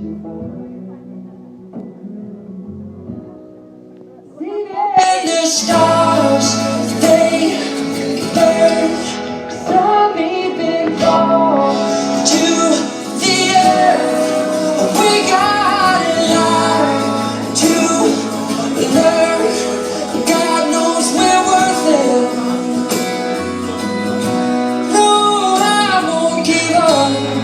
you find. And the stars, they burn. Some even fall to the earth. We got a lot to learn. God knows we're worth it. No, I won't give up.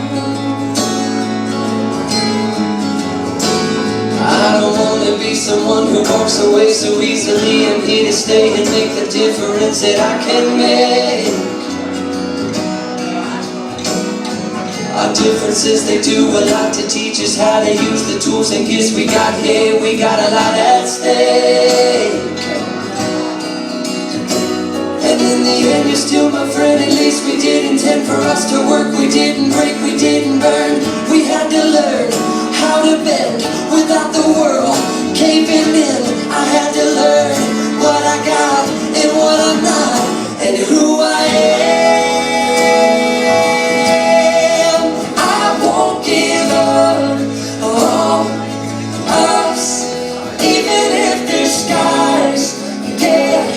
I don't want to be someone who walks away so easily. I'm here to stay and make the difference that I can make. Our differences, they do a lot to teach us how to use the tools and gifts we got here. We got a lot at stake. And in the end, you're still my friend. At least we did intend for us to work. We didn't break, we didn't burn. We had to learn how to bend without the world caving in. I had to learn what I got and what I'm not, and who I am. I won't give up on us, even if the skies get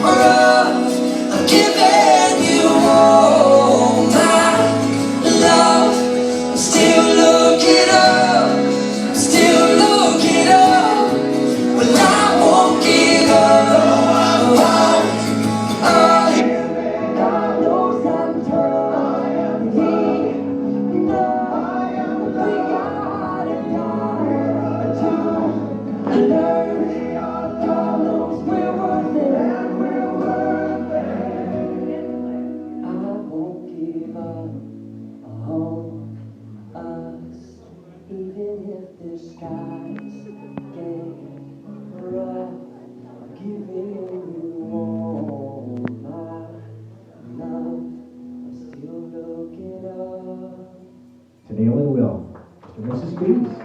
rough. I'm giving you all my love. I'm still looking up, still looking up. Well, I won't give up on us. God knows I'm trying. He knows we got it to learn. God knows we're worth it. I won't give up on us, even if the skies get rough. I'm giving you all my love. I'm still looking up. To Neil and Will, Mr. and Mrs. Speeds.